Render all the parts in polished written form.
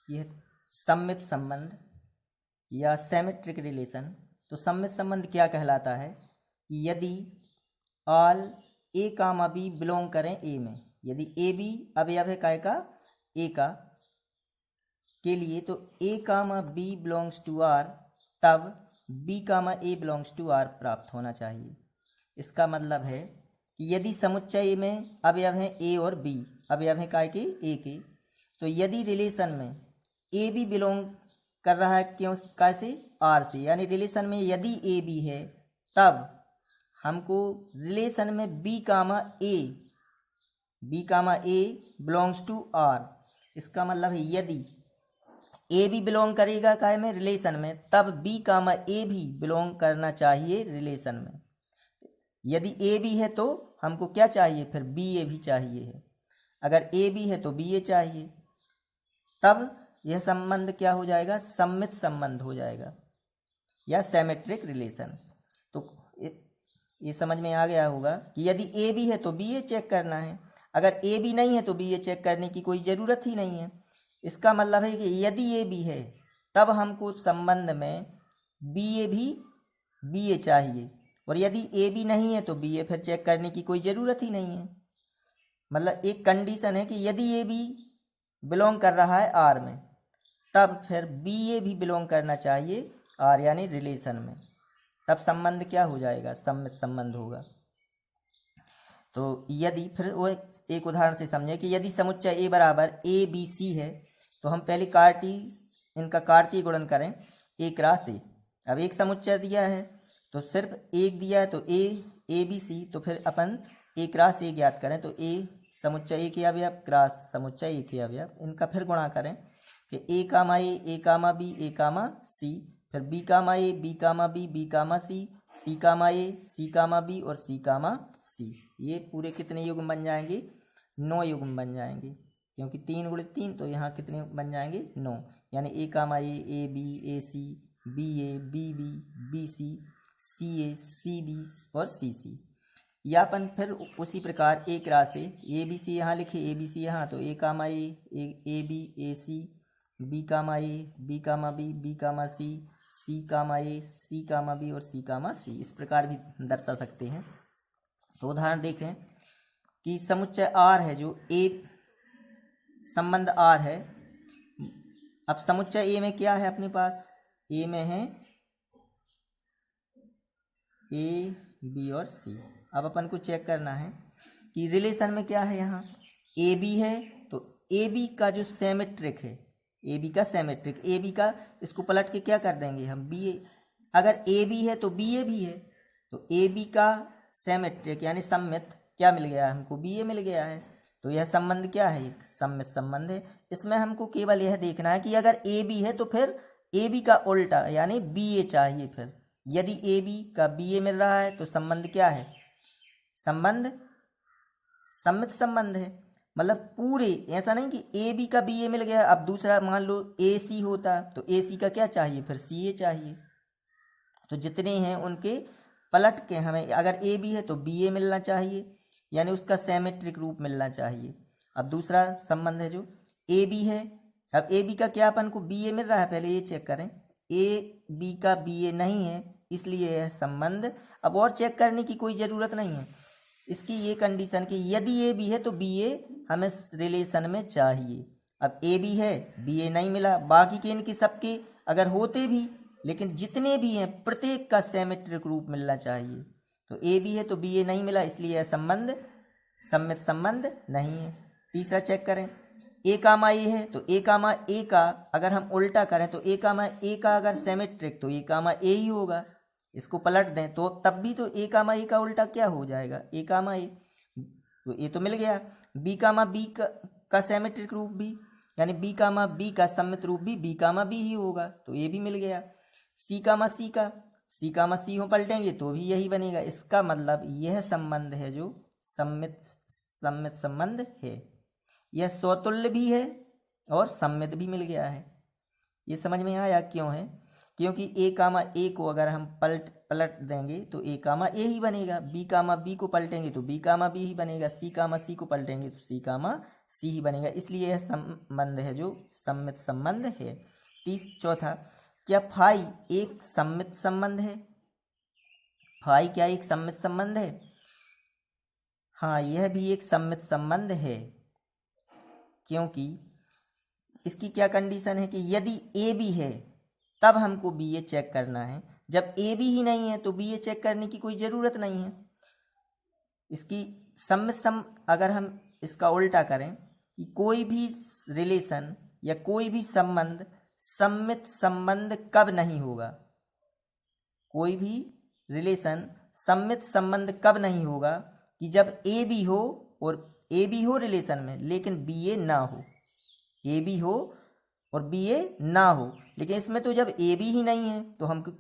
यह सम्मित संबंध या सिमेट्रिक रिलेशन। तो सम्मित संबंध क्या कहलाता है कि यदि ऑल ए कामा बी बिलोंग करें ए में, यदि ए बी अवयव है काय का ए का के लिए, तो A comma B belongs to R, तब B comma A belongs to R प्राप्त होना चाहिए। इसका मतलब है कि यदि समुच्चय में अवयव हैं ए और बी, अवयव हैं काय के ए के, तो यदि रिलेशन में ए बी बिलोंग कर रहा है क्यों कैसे आर से, यानी रिलेशन में यदि ए बी है तब हमको रिलेशन में B comma A belongs to R. इसका मतलब है यदि ए भी बिलोंग करेगा काय में रिलेशन में, तब बी कामा ए भी बिलोंग करना चाहिए रिलेशन में। यदि ए भी है तो हमको क्या चाहिए, फिर बी ए भी चाहिए है। अगर ए भी है तो बी ए चाहिए, तब यह संबंध क्या हो जाएगा, सम्मित संबंध हो जाएगा या सिमेट्रिक रिलेशन। तो ये समझ में आ गया होगा कि यदि ए भी है तो बी ए चेक करना है, अगर ए भी नहीं है तो बी ए चेक करने की कोई ज़रूरत ही नहीं है। इसका मतलब है कि यदि ए भी है तब हमको संबंध में बी ए चाहिए, और यदि ए भी नहीं है तो बी ए फिर चेक करने की कोई ज़रूरत ही नहीं है। मतलब एक कंडीशन है कि यदि ए भी बिलोंग कर रहा है आर में, तब फिर बी ए भी बिलोंग करना चाहिए आर यानी रिलेशन में, तब संबंध क्या हो जाएगा, सम्मित संबंध होगा। तो यदि फिर वो एक उदाहरण से समझे कि यदि समुच्चय ए बराबर ए बी सी है, तो हम पहले इनका कार्तीय गुणन करें ए क्रॉस ए। अब एक समुच्चय दिया है तो सिर्फ एक दिया है तो ए बी सी, तो फिर अपन ए क्रॉस ए ज्ञात करें, तो ए समुच्चय ए के अवयव क्रॉस समुच्चय ए के अवयव, इनका फिर गुणा करें कि ए कामा बी ए कामा सी, फिर B comma B B comma C कामा ए सी कामा बी और सी कामा सी। ये पूरे कितने युग्म बन जाएंगे, 9 युग्म बन जाएंगे, क्योंकि 3 गुणित 3, तो यहाँ कितने बन जाएंगे 9, यानी A comma A B A C B A B B C A C B और सी सी। या अपन फिर उसी प्रकार ए क्रॉस ए बी सी यहाँ लिखे, ए बी सी यहाँ, तो A comma A B A C B comma B comma B comma C comma C comma B और सी कामा सी, इस प्रकार भी दर्शा सकते हैं। तो उदाहरण देखें कि समुच्चय आर है, जो ए संबंध आर है। अब समुच्चय ए में क्या है अपने पास, ए में है ए बी और सी। अब अपन को चेक करना है कि रिलेशन में क्या है, यहाँ ए बी है, तो ए बी का जो सिमेट्रिक है, ए बी का सिमेट्रिक, ए बी का इसको पलट के क्या कर देंगे हम बी ए। अगर ए बी है तो बी ए भी है, तो ए बी का सिमेट्रिक यानी सम्मित क्या मिल गया हमको, बी ए मिल गया है। तो यह संबंध क्या है, एक सम्मित संबंध है। इसमें हमको केवल यह देखना है कि अगर ए बी है तो फिर ए बी का उल्टा यानी बी ए चाहिए। फिर यदि ए बी का बी ए मिल रहा है तो संबंध क्या है, संबंध सम्मित संबंध है। मतलब पूरे, ऐसा नहीं कि ए बी का बी ए मिल गया, अब दूसरा मान लो ए सी होता तो ए सी का क्या चाहिए, फिर सी ए चाहिए। तो जितने हैं उनके पलट के हमें, अगर ए बी है तो बी ए मिलना चाहिए, यानी उसका सिमेट्रिक रूप मिलना चाहिए। अब दूसरा संबंध है जो ए बी है, अब ए बी का क्या अपन को बी ए मिल रहा है, पहले ये चेक करें, ए बी का बी ए नहीं है, इसलिए यह संबंध अब और चेक करने की कोई ज़रूरत नहीं है। इसकी ये कंडीशन कि यदि ए बी है तो बी ए हमें रिलेशन में चाहिए। अब ए बी है, बी ए नहीं मिला, बाकी के इनके सबके अगर होते भी, लेकिन जितने भी हैं प्रत्येक का सिमेट्रिक रूप मिलना चाहिए। तो ए बी है तो बी ए नहीं मिला, इसलिए यह संबंध सम्मित संबंध नहीं है। तीसरा चेक करें, ए कामा ए है, तो ए कामा ए का अगर हम उल्टा करें तो ए कामा ए का अगर सिमेट्रिक तो ए कामा ए ही होगा। इसको पलट दें तो तब भी तो ए कामा ए का उल्टा क्या हो जाएगा, ए कामा ए, तो ए तो मिल गया। बी कामा बी का सिमेट्रिक रूप भी, यानी बी कामा बी का सम्मित रूप भी बी कामा बी ही होगा, तो ये भी मिल गया। सी कामा सी हो पलटेंगे तो भी यही बनेगा। इसका मतलब यह संबंध है जो सम्मित संबंध है, यह स्वतुल्य भी है और सम्मित भी मिल गया है। ये समझ में आया क्यों है, क्योंकि ए कामा ए को अगर हम पलट देंगे तो ए कामा ए ही बनेगा, बी कामा बी को पलटेंगे तो बी कामा बी ही बनेगा, सी कामा सी को पलटेंगे तो सी कामा सी ही बनेगा, इसलिए यह संबंध है जो सम्मित संबंध है। चौथा, क्या फाई एक सम्मित संबंध है? फाई क्या एक सम्मित संबंध है? हाँ, यह भी एक सम्मित संबंध है, क्योंकि इसकी क्या कंडीशन है कि यदि ए बी है तब हमको बी ए चेक करना है, जब ए बी ही नहीं है तो बी ए चेक करने की कोई ज़रूरत नहीं है। इसकी अगर हम इसका उल्टा करें कि कोई भी रिलेशन या कोई भी संबंध सम्मित संबंध कब नहीं होगा, कोई भी रिलेशन सम्मित संबंध कब नहीं होगा कि जब ए बी हो, और ए बी हो रिलेशन में लेकिन बी ए ना हो, ए बी हो और बी ए ना हो। लेकिन इसमें तो जब ए बी ही नहीं है तो हमको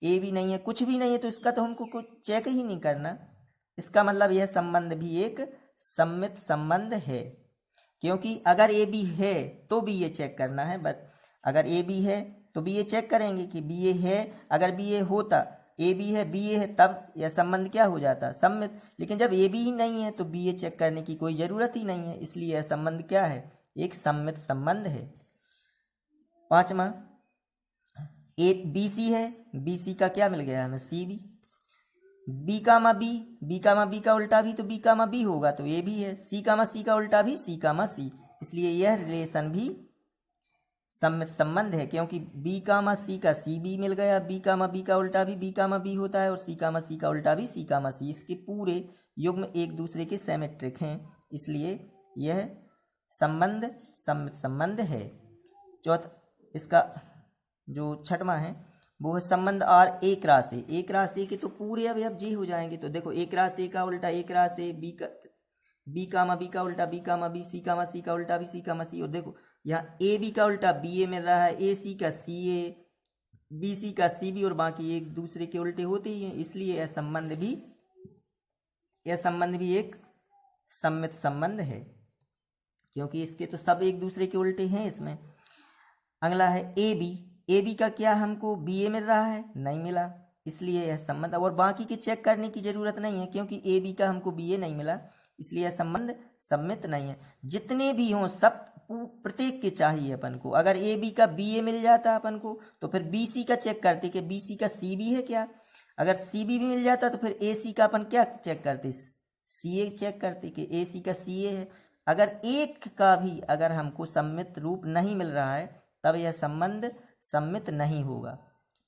ए बी नहीं है, कुछ भी नहीं है, तो इसका तो हमको कुछ चेक ही नहीं करना। इसका मतलब यह संबंध भी एक सम्मित संबंध है, क्योंकि अगर ए बी है तो बी ए चेक करना है, बट अगर ए बी है तो बी ए चेक करेंगे कि बी ए है। अगर बी ए होता, ए बी है बी ए है, तब यह संबंध क्या हो जाता, सम्मित। लेकिन जब ए बी ही नहीं है तो बी ए चेक करने की कोई ज़रूरत ही नहीं है, इसलिए यह संबंध क्या है, एक सम्मित संबंध है। पांचवा, ए बी सी है, बी सी का क्या मिल गया हमें, C B. B comma B, B comma B का उल्टा भी तो बी कामा बी होगा, तो ए भी है। सी कामा सी का उल्टा भी सी कामा सी, इसलिए यह रिलेशन भी सम्मित संबंध है, क्योंकि बी कामा सी का सी बी मिल गया, बी कामा बी का उल्टा भी बी कामा बी होता है, और सी कामा सी का उल्टा भी सी कामा सी। इसके पूरे युग्म एक दूसरे के सिमेट्रिक हैं, इसलिए यह संबंध सम्मित संबंध है। चौथा, इसका जो छठवां है वो है संबंध R A cross A. A cross A के तो पूरे अब जी हो जाएंगे। तो देखो, ए क्रॉस ए का उल्टा A cross A, B comma B का उल्टा बी कामा बी, सी कामा सी का उल्टा भी सी कामा सी। और देखो यहाँ ए बी का उल्टा बी ए मिल रहा है, ए सी का सी ए, बी सी का सी बी, और बाकी एक दूसरे के उल्टे होते ही हैं, इसलिए यह संबंध भी एक सम्मित संबंध है, क्योंकि इसके तो सब एक दूसरे के उल्टे हैं इसमें। अगला है ए बी। ए बी का क्या हमको बी ए मिल रहा है, नहीं मिला, इसलिए यह संबंध, और बाकी के चेक करने की जरूरत नहीं है, क्योंकि ए बी का हमको बी ए नहीं मिला, इसलिए यह संबंध सम्मित नहीं है। जितने भी हों सब प्रत्येक के चाहिए अपन को। अगर ए बी का बी ए मिल जाता अपन को तो फिर बी सी का चेक करते कि बी सी का सी बी है क्या। अगर सी बी भी मिल जाता तो फिर ए सी का अपन क्या चेक करते, सी ए चेक करते कि ए सी का सी ए है। अगर एक का भी अगर हमको सम्मित रूप नहीं मिल रहा है तब यह संबंध सम्मित नहीं होगा।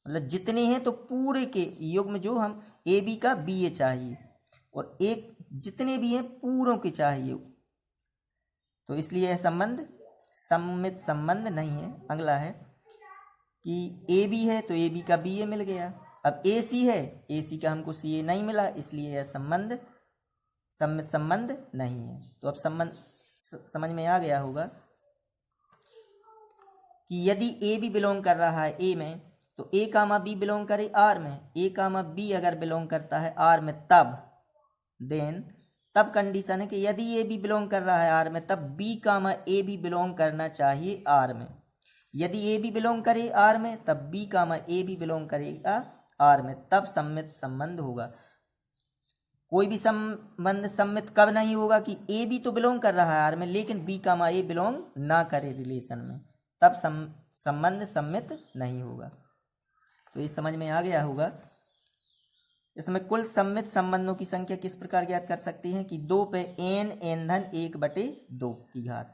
मतलब जितने हैं तो पूरे के युग्म जो हम ए बी का बी ए चाहिए, और एक जितने भी हैं पूरों के चाहिए, तो इसलिए यह संबंध सम्मित संबंध नहीं है। अगला है कि ए बी है तो ए बी का बी ए मिल गया। अब ए सी है, ए सी का हमको सी ए नहीं मिला, इसलिए यह संबंध सम्मित संबंध नहीं है। तो अब संबंध समझ में आ गया होगा कि यदि ए बी बिलोंग कर रहा है ए में तो ए कामा बी बिलोंग करे आर में। ए कामा बी अगर बिलोंग करता है आर में तब कंडीशन है कि यदि ए बी बिलोंग कर रहा है आर में तब बी कामा ए भी बिलोंग करना चाहिए आर में। यदि ए बी बिलोंग करे आर में तब बी कामा ए भी बिलोंग करेगा आर में, तब सम्मित संबंध होगा। कोई भी संबंध सम्मित कब नहीं होगा कि ए बी तो बिलोंग कर रहा है आर में लेकिन बी कामा ए बिलोंग ना करे रिलेशन में, तब संबंध सम्मित नहीं होगा। तो ये समझ में आ गया होगा। इसमें कुल सम्मित संबंधों की संख्या किस प्रकार ज्ञात कर सकते हैं कि 2 पे n धन 1/2 की घात,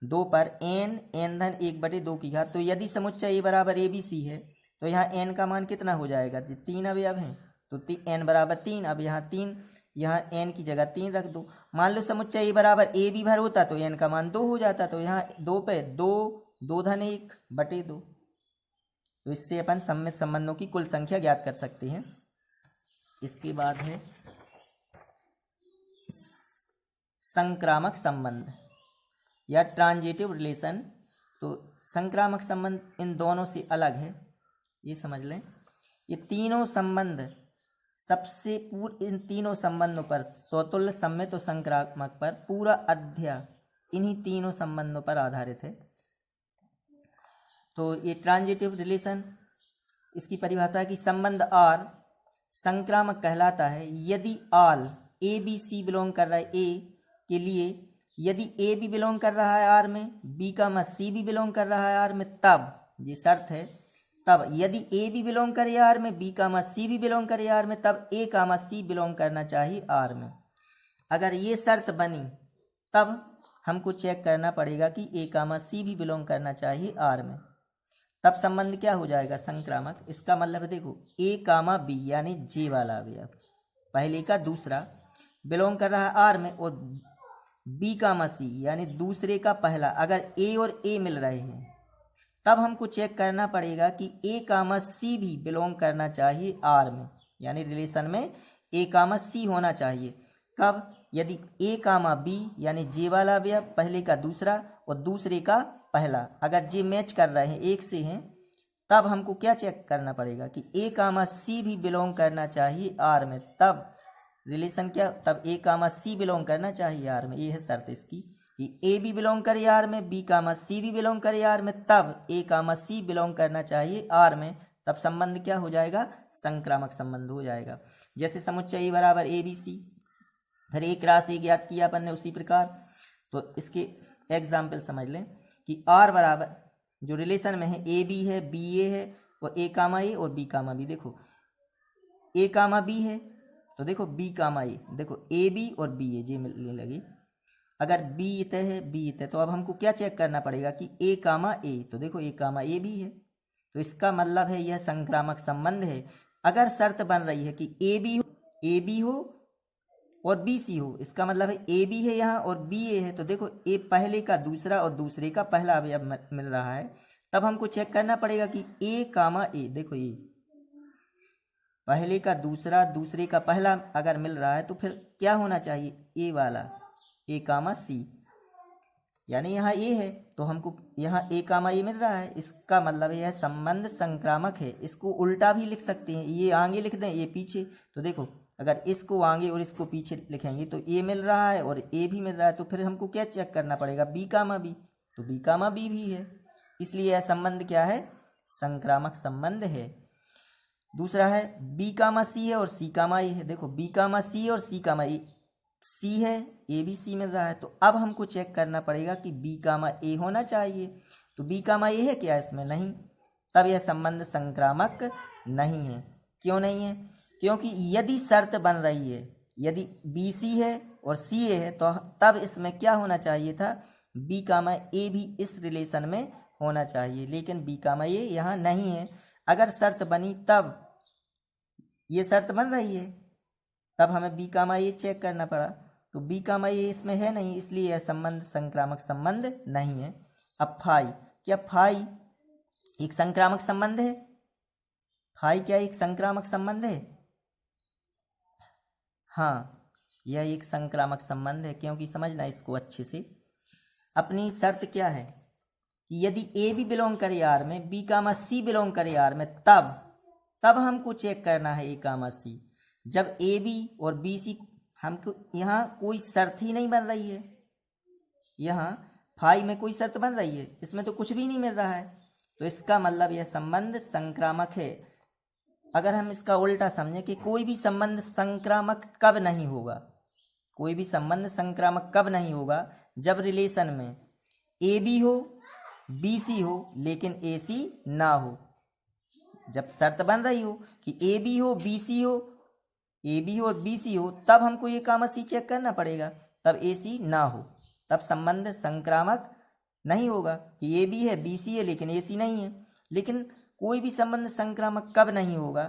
2 पर n धन 1/2 की घात। तो यदि समुच्चय ए बराबर ए बी सी है तो यहाँ n का मान कितना हो जाएगा, 3 अवयव हैं तो n बराबर 3। अब यहाँ n की जगह 3 रख दो। मान लो समुच्चय ए बराबर ए बी भर होता तो n का मान 2 हो जाता, तो यहाँ 2 पे 2 धन 1/2। तो इससे अपन सम्मित संबंधों की कुल संख्या ज्ञात कर सकते हैं। इसके बाद है संक्रामक संबंध या ट्रांजिटिव रिलेशन। तो संक्रामक संबंध इन दोनों से अलग है, ये समझ लें। ये तीनों संबंध इन तीनों संबंधों पर स्वतुल्य सम्मित और संक्रामक पर पूरा अध्याय इन्हीं तीनों संबंधों पर आधारित है। तो ये ट्रांजिटिव रिलेशन, इसकी परिभाषा है कि संबंध आर संक्रामक कहलाता है यदि all A B C belong कर रहा है ए के लिए यदि ए भी बिलोंग कर रहा है आर में, बी का सी भी बिलोंग कर रहा है आर में, तब ये शर्त है, तब यदि ए भी बिलोंग करे आर में, बी का सी भी बिलोंग करे आर में, तब ए का सी बिलोंग करना चाहिए आर में। अगर ये शर्त बनी तब हमको चेक करना पड़ेगा कि ए का सी भी बिलोंग करना चाहिए आर में, तब संबंध क्या हो जाएगा, संक्रामक। इसका मतलब देखो ए कामा बी यानी जे वाला अवयव पहले का दूसरा बिलोंग कर रहा है आर में, और बी का सी यानी दूसरे का पहला, अगर ए और ए मिल रहे हैं तब हमको चेक करना पड़ेगा कि ए का सी भी बिलोंग करना चाहिए आर में, यानी रिलेशन में ए का सी होना चाहिए। कब, यदि ए कामा बी यानी जे वाला अवयव पहले का दूसरा और दूसरे का पहला, अगर जे मैच कर रहे हैं, एक से हैं, तब हमको क्या चेक करना पड़ेगा कि ए कामा सी भी बिलोंग करना चाहिए आर में, तब रिलेशन क्या, तब ए कामा सी बिलोंग करना चाहिए आर में। ये है शर्त इसकी कि ए भी बिलोंग करे आर में, बी कामा सी भी बिलोंग करे आर में, तब ए कामा सी बिलोंग करना चाहिए आर में, तब संबंध क्या हो जाएगा, संक्रामक संबंध हो जाएगा। जैसे समुच्चय ए बराबर ए बी सी, फिर एक राशि ज्ञात किया अपन ने, उसी प्रकार तो इसके एग्जाम्पल समझ लें कि आर बराबर जो रिलेशन में है ए बी है, बी ए है, और ए कामा ए और बी कामा बी। देखो ए कामा बी है तो देखो बी कामा ए, देखो ए बी और बी ए जे मिलने लगी। अगर बी तय है, बी तय, तो अब हमको क्या चेक करना पड़ेगा कि ए कामा ए, तो देखो ए कामा ए भी है, तो इसका मतलब है यह संक्रामक संबंध है। अगर शर्त बन रही है कि ए बी हो और बी सी हो, इसका मतलब है ए बी है यहाँ और बी ए है, तो देखो ए पहले का दूसरा और दूसरे का पहला अवयव मिल रहा है, तब हमको चेक करना पड़ेगा कि ए कामा ए, देखो ये पहले का दूसरा दूसरे का पहला अगर मिल रहा है तो फिर क्या होना चाहिए, ए वाला, ए कामा सी, यानी यहाँ ए है तो हमको यहाँ ए कामा ए मिल रहा है, इसका मतलब यह संबंध संक्रामक है। इसको उल्टा भी लिख सकते हैं, ये आगे लिख दें, ये पीछे, तो देखो अगर इसको आगे और इसको पीछे लिखेंगे तो ए मिल रहा है और ए भी मिल रहा है, तो फिर हमको क्या चेक करना पड़ेगा, बी कामा बी, तो बी कामा बी भी है, इसलिए यह संबंध क्या है, संक्रामक संबंध है। दूसरा है बी कामा सी है और सी कामा ए है, देखो बी कामा सी और सी कामा ए, सी है, ए बी सी मिल रहा है, तो अब हमको चेक करना पड़ेगा कि बी कामा ए होना चाहिए, तो बी कामा ए है क्या इसमें, नहीं, तब यह संबंध संक्रामक नहीं है। क्यों नहीं है, क्योंकि यदि शर्त बन रही है, यदि बी सी है और सी ए है, तो तब इसमें क्या होना चाहिए था, बी कामा ए भी इस रिलेशन में होना चाहिए, लेकिन बी कामा ए यहाँ नहीं है। अगर शर्त बनी तब, ये शर्त बन रही है तब हमें बी कामा ए चेक करना पड़ा, तो बी कामा ए इसमें है नहीं, इसलिए यह संबंध संक्रामक संबंध नहीं है। अब फाई, क्या फाई एक संक्रामक संबंध है, फाई क्या एक संक्रामक संबंध है, हाँ यह एक संक्रामक संबंध है, क्योंकि समझना इसको अच्छे से। अपनी शर्त क्या है कि यदि ए भी बिलोंग करे आर में, बी कामा सी बिलोंग करे आर में, तब हमको चेक करना है ए कामा सी। जब ए बी और बी सी, हमको यहाँ कोई शर्त ही नहीं बन रही है, यहाँ फाई में कोई शर्त बन रही है, इसमें तो कुछ भी नहीं मिल रहा है, तो इसका मतलब यह संबंध संक्रामक है। अगर हम इसका उल्टा समझें कि कोई भी संबंध संक्रामक कब नहीं होगा, कोई भी संबंध संक्रामक कब नहीं होगा, जब रिलेशन में ए बी हो, बी सी हो, लेकिन ए सी ना हो। जब शर्त बन रही हो कि ए बी हो, बी सी हो, ए बी हो और बी सी हो, तब हमको ये कामा सी चेक करना पड़ेगा, तब ए सी ना हो, तब संबंध संक्रामक नहीं होगा कि ए बी है, बी सी है, लेकिन ए सी नहीं है। लेकिन कोई भी संबंध संक्रामक कब नहीं होगा,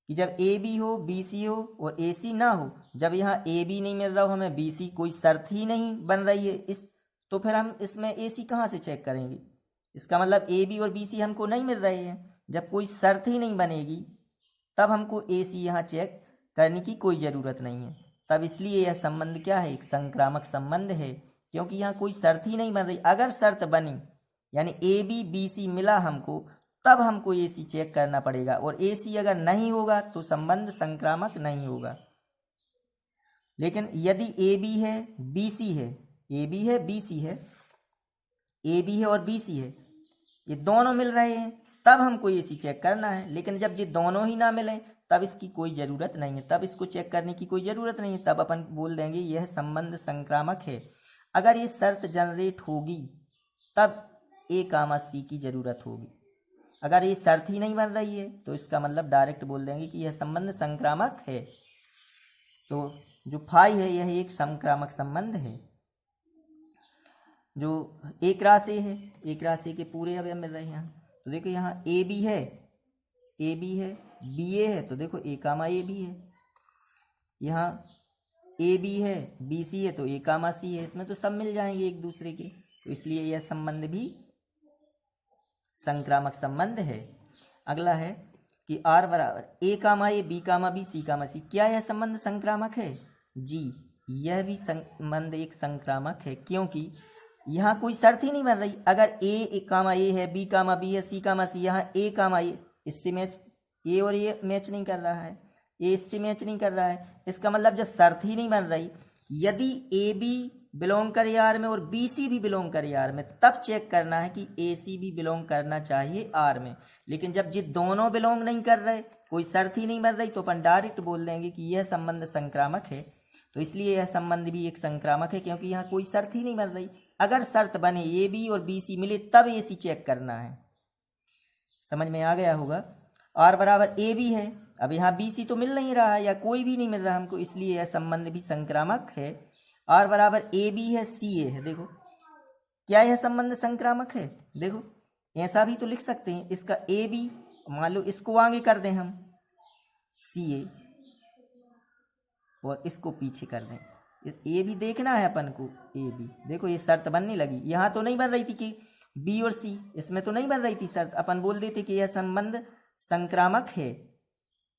कि जब ए बी हो, बी सी हो और ए सी ना हो। जब यहाँ ए बी नहीं मिल रहा हो, हमें बी सी कोई शर्त ही नहीं बन रही है, इस तो फिर हम इसमें ए सी कहाँ से चेक करेंगे, इसका मतलब ए बी और बी सी हमको नहीं मिल रहे हैं। जब कोई शर्त ही नहीं बनेगी तब हमको ए सी यहाँ चेक करने की कोई ज़रूरत नहीं है, तब इसलिए यह संबंध क्या है, एक संक्रामक संबंध है, क्योंकि यहाँ कोई शर्त ही नहीं बन रही। अगर शर्त बनी यानी ए बी बी सी मिला हमको, तब हमको ए सी चेक करना पड़ेगा, और ए सी अगर नहीं होगा तो संबंध संक्रामक नहीं होगा। लेकिन यदि ए बी है, बी सी है, ए बी है, बी सी है, ए बी है और बी सी है, ये दोनों मिल रहे हैं, तब हमको ए सी चेक करना है। लेकिन जब ये दोनों ही ना मिले तब इसकी कोई ज़रूरत नहीं है, तब इसको चेक करने की कोई ज़रूरत नहीं है, तब अपन बोल देंगे यह संबंध संक्रामक है। अगर ये शर्त जनरेट होगी तब ए कामा सी की जरूरत होगी। अगर ये शर्त ही नहीं बन रही है तो इसका मतलब डायरेक्ट बोल देंगे कि यह संबंध संक्रामक है। तो जो फाई है यह एक संक्रामक संबंध है। जो एक राशि है, एक राशि के पूरे अवयव मिल रहे हैं यहाँ। तो देखो यहाँ ए बी है, ए बी है, बी ए है, तो देखो ए कामा ए बी है। यहाँ ए बी है, बी सी है, तो ए कामा सी है। इसमें तो सब मिल जाएंगे एक दूसरे के, तो इसलिए यह संबंध भी संक्रामक संबंध है। अगला है कि आर बराबर ए comma A B comma B C comma सी, क्या यह संबंध संक्रामक है? जी, यह भी संबंध एक संक्रामक है, क्योंकि यहाँ कोई शर्त ही नहीं बन रही। अगर ए कामा ए है, बी कामा बी है, सी कामा सी, यहाँ ए कामा ए, इससे मैच ए और ये मैच नहीं कर रहा है, ए इससे मैच नहीं कर रहा है। इसका मतलब जब शर्त ही नहीं बन रही, यदि ए बी बिलोंग करे आर में और बी सी भी बिलोंग करे आर में, तब चेक करना है कि ए सी भी बिलोंग करना चाहिए आर में। लेकिन जब ये दोनों बिलोंग नहीं कर रहे, कोई शर्त ही नहीं बन रही, तो अपन डायरेक्ट बोल देंगे कि यह संबंध संक्रामक है। तो इसलिए यह संबंध भी एक संक्रामक है, क्योंकि यहाँ कोई शर्त ही नहीं बन रही। अगर शर्त बने ए बी और बी सी मिले तब ए सी चेक करना है। समझ में आ गया होगा। आर बराबर ए बी है, अब यहाँ बी सी तो मिल नहीं रहा है या कोई भी नहीं मिल रहा हमको, इसलिए यह संबंध भी संक्रामक है। आर बराबर ए बी है, सी ए है, देखो क्या यह संबंध संक्रामक है? देखो ऐसा भी तो लिख सकते हैं, इसका ए बी मान लो इसको आगे कर दें हम सी ए, और इसको पीछे कर दें। ए भी देखना है अपन को, ए बी देखो ये शर्त बनने लगी। यहाँ तो नहीं बन रही थी कि बी और सी, इसमें तो नहीं बन रही थी शर्त, अपन बोल देते कि यह संबंध संक्रामक है,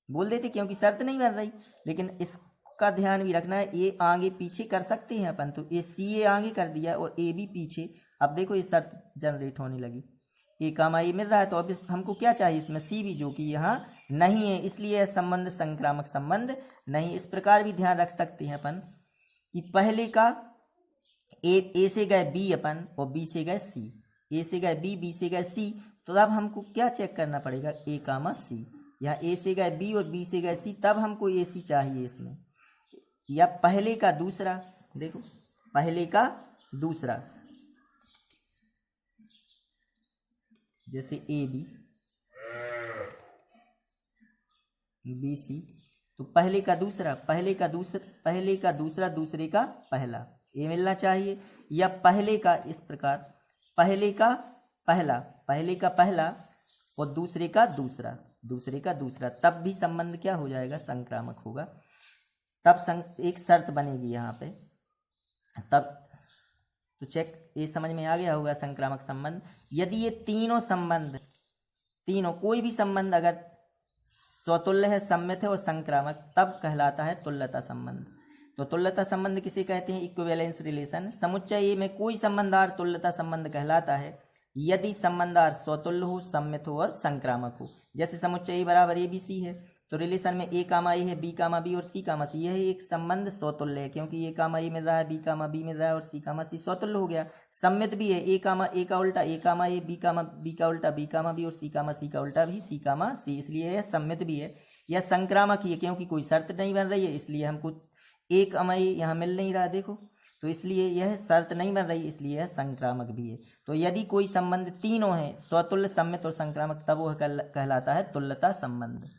बोल देते क्योंकि शर्त नहीं बन रही। लेकिन इसका ध्यान भी रखना है, ए आगे पीछे कर सकते हैं अपन, तो ए सी ए आगे कर दिया और ए बी पीछे। अब देखो ये शर्त जनरेट होने लगी, ए कामा ए मिल रहा है, तो अब हमको क्या चाहिए इसमें सी भी, जो कि यहाँ नहीं है, इसलिए यह संबंध संक्रामक संबंध नहीं। इस प्रकार भी ध्यान रख सकते हैं अपन कि पहले का ए से गए बी अपन और बी से गए सी, ए से गए बी से गए सी, तो अब हमको क्या चेक करना पड़ेगा? ए कामा सी। यहाँ ए से गए बी और बी से गए सी, तब हमको ए सी चाहिए इसमें। या पहले का दूसरा, देखो पहले का दूसरा, जैसे ए बी बी सी, तो पहले का दूसरा, पहले का दूसरा, पहले का दूसरा, दूसरे का पहला, ये मिलना चाहिए। या पहले का, इस प्रकार पहले का पहला, पहले का पहला और दूसरे का दूसरा, दूसरे का दूसरा, तब भी संबंध क्या हो जाएगा? संक्रामक होगा। तब एक शर्त बनेगी यहाँ पे, तब तो चेक, ये समझ में आ गया होगा संक्रामक संबंध। यदि ये तीनों संबंध, तीनों कोई भी संबंध अगर स्वतुल्य है, सम्मित है और संक्रामक, तब कहलाता है तुल्यता संबंध। तो तुल्यता संबंध किसे कहते हैं? Equivalence relation. समुच्चय ए में कोई संबंधार तुल्यता संबंध कहलाता है यदि संबंधार स्वतुल्य हो, सम्मित हो और संक्रामक हो। जैसे समुच्चय ए बराबर ए बी सी है, तो रिलेशन में ए कामा ए है, बी कामा बी और सी कामा सी, यह एक संबंध स्वतुल्य है, क्योंकि ए कामा ए मिल रहा है, बी कामा बी मिल रहा है और सी कामा सी स्वतुल्य हो गया। सम्मित भी है, ए कामा ए का उल्टा ए comma A, B comma B का उल्टा बी कामा बी और सी कामा सी का उल्टा भी सी कामा सी, इसलिए यह सम्मित भी है। यह संक्रामक ही है, क्योंकि कोई शर्त नहीं बन रही है, इसलिए हमको ए कामा ए यहाँ मिल नहीं रहा, देखो, तो इसलिए यह शर्त नहीं बन रही, इसलिए यह संक्रामक भी है। तो यदि कोई संबंध तीनों है, स्वतुल्य, सम्मित और संक्रामक, तब वह कहलाता है तुल्यता संबंध।